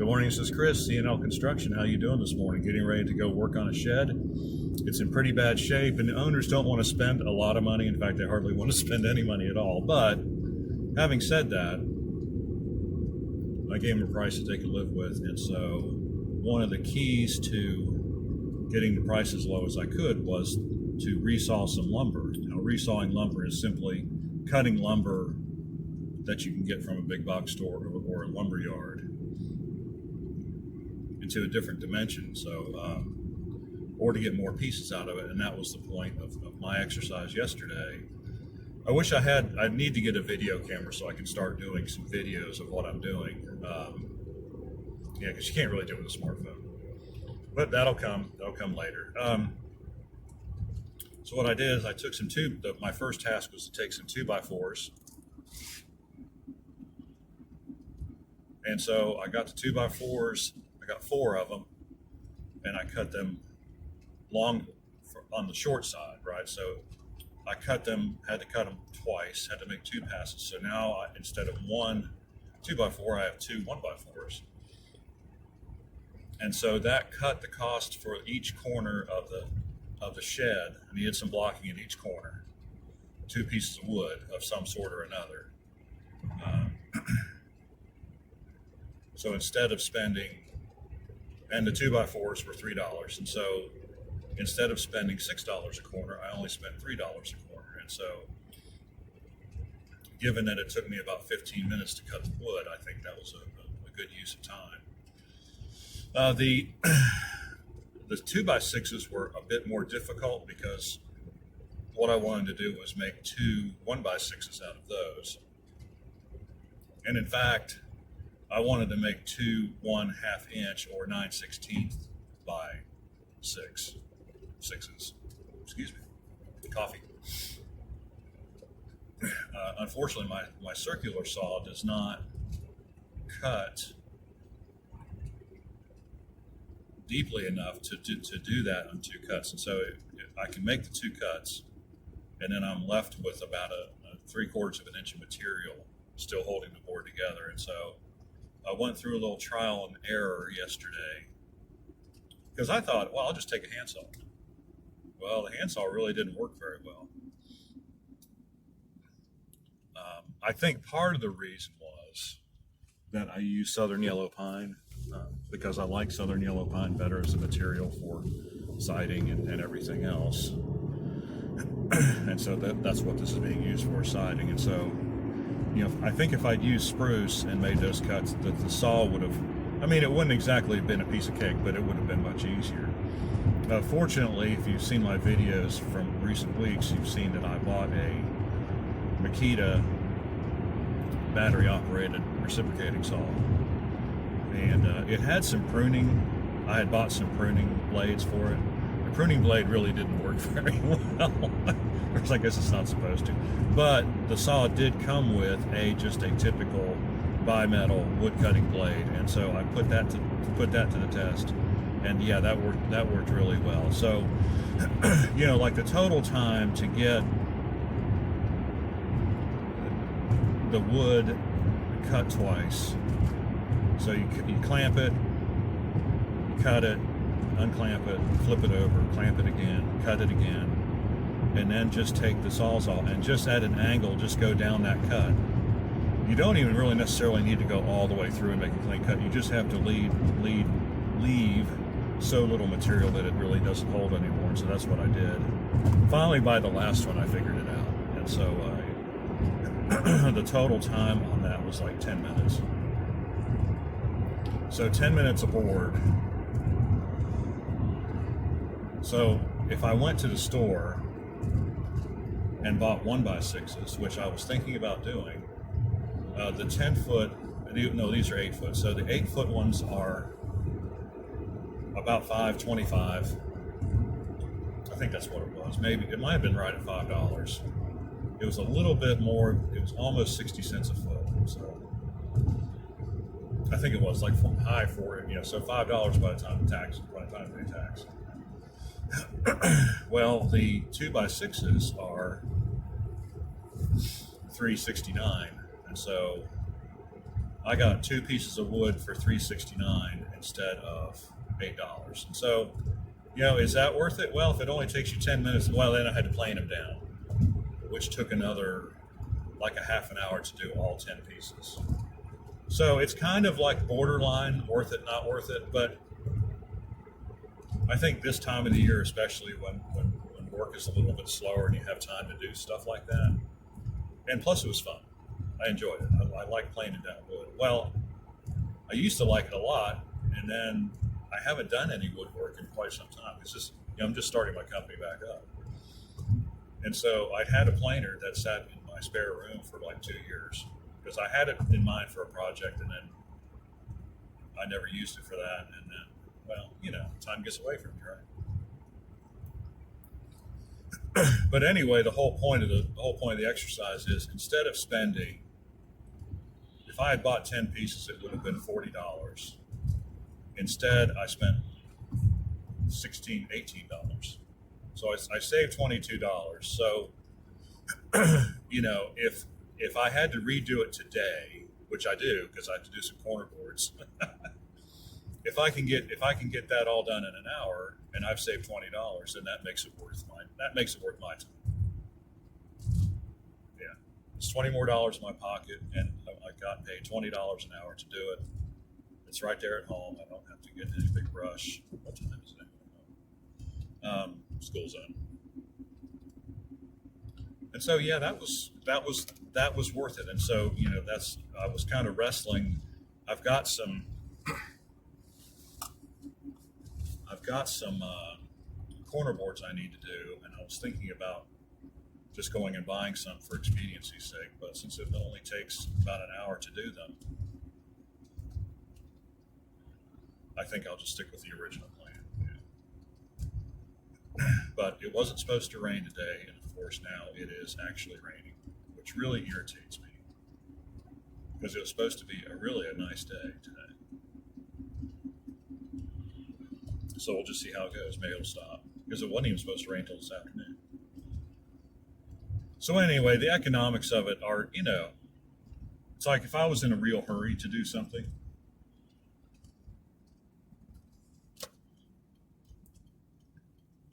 Good morning, this is Chris, C&L Construction. How you doing this morning? Getting ready to go work on a shed. It's in pretty bad shape, and the owners don't want to spend a lot of money. In fact, they hardly want to spend any money at all. But having said that, I gave them a price that they could live with, and so one of the keys to getting the price as low as I could was to resaw some lumber. You know, resawing lumber is simply cutting lumber that you can get from a big box store or a lumberyard into a different dimension, or to get more pieces out of it. And that was the point of my exercise yesterday. I wish I need to get a video camera so I can start doing some videos of what I'm doing. Yeah, because you can't really do it with a smartphone. But that'll come later. So what I did is I took some my first task was to take some 2x4s. And so I got the 2x4s, I got 4 of them, and I cut them long on the short side, right? So I had to cut them twice, had to make 2 passes. So now instead of one 2x4, I have 2 1x4s. And so that cut the cost for each corner of the shed. I needed some blocking at each corner, 2 pieces of wood of some sort or another. So instead of spending, and the 2x4s were $3, and so instead of spending $6 a corner, I only spent $3 a corner. And so, given that it took me about 15 minutes to cut the wood, I think that was a good use of time. The 2x6s were a bit more difficult because what I wanted to do was make 2 1x6s out of those. And in fact, I wanted to make 2 1/2 inch or 9/16 by 6 sixes. Excuse me. Coffee. Unfortunately, my circular saw does not cut deeply enough to do that on 2 cuts. And so I can make the 2 cuts, and then I'm left with about a 3/4 of an inch of material still holding the board together. And so I went through a little trial and error yesterday because I thought, well, I'll just take a handsaw. Well, the handsaw really didn't work very well. I think part of the reason was that I used southern yellow pine because I like southern yellow pine better as a material for siding and everything else. And so that's what this is being used for, siding. And so, you know, I think if I'd used spruce and made those cuts, that the saw would have, I mean, it wouldn't exactly have been a piece of cake, but it would have been much easier. Fortunately, if you've seen my videos from recent weeks, you've seen that I bought a Makita battery-operated reciprocating saw. And it had some pruning. I had bought some pruning blades for it. The pruning blade really didn't work very well. I guess it's not supposed to. But the saw did come with just a typical bimetal wood cutting blade, and so I put that to the test, and yeah, that worked really well. So, you know, like the total time to get the wood cut twice. So you clamp it, cut it, unclamp it, flip it over, clamp it again, cut it again, and then just take the sawzall and just at an angle, just go down that cut. You don't even really necessarily need to go all the way through and make a clean cut. You just have to leave so little material that it really doesn't hold anymore. And so that's what I did. Finally, by the last one, I figured it out. And so the total time on that was like 10 minutes. So 10 minutes aboard. So if I went to the store and bought 1x6s, which I was thinking about doing, the 10-foot, no, these are 8-foot. So the 8-foot ones are about $5.25. I think that's what it was. Maybe it might have been right at $5. It was a little bit more. It was almost 60 cents a foot. So I think it was like high for it. You know, so $5 by the time I pay tax. Well, the 2x6s are $3.69, and so I got 2 pieces of wood for $3.69 instead of $8. And so, is that worth it? Well, if it only takes you 10 minutes, well, then I had to plane them down, which took another like a half an hour to do all 10 pieces. So it's kind of like borderline worth it, not worth it. But I think this time of the year, especially when work is a little bit slower and you have time to do stuff like that, and plus it was fun. I enjoyed it. I like planing down wood. Well, I used to like it a lot, and then I haven't done any woodwork in quite some time. It's just, I'm just starting my company back up. And so I had a planer that sat in my spare room for like 2 years because I had it in mind for a project, and then I never used it for that. And then, well, time gets away from you, right? But anyway, the whole point of the exercise is, instead of spending, if I had bought 10 pieces, it would have been $40. Instead, I spent $16, $18. So I saved $22. So, if I had to redo it today, which I do because I have to do some corner boards, if I can get that all done in an hour and I've saved $20, then that makes it worth my time. Yeah, it's $20 more in my pocket, and I got paid $20 an hour to do it. It's right there at home. I don't have to get in any big rush. What time is it? School zone. And so that was worth it. And so I was kind of wrestling. I've got some corner boards I need to do, and I was thinking about just going and buying some for expediency's sake. But since it only takes about an hour to do them, I think I'll just stick with the original plan. Yeah. But it wasn't supposed to rain today, and of course now it is actually raining, which really irritates me because it was supposed to be really a nice day today. So we'll just see how it goes. Maybe it'll stop because it wasn't even supposed to rain until this afternoon. So anyway, the economics of it are, it's like if I was in a real hurry to do something,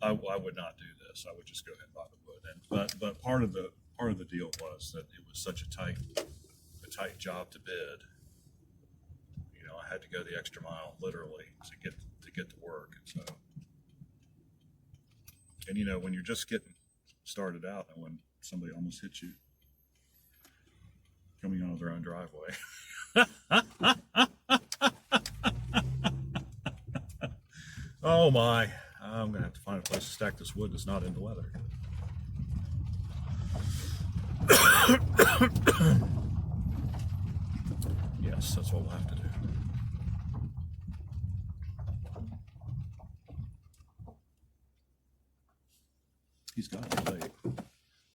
I would not do this. I would just go ahead and buy the wood. But part of the deal was that it was such a tight job to bid. I had to go the extra mile literally to get to work. And so, when you're just getting started out, and when somebody almost hits you coming out of their own driveway. Oh my. I'm going to have to find a place to stack this wood that's not in the weather. Yes, that's what we'll have to do. He's got it late.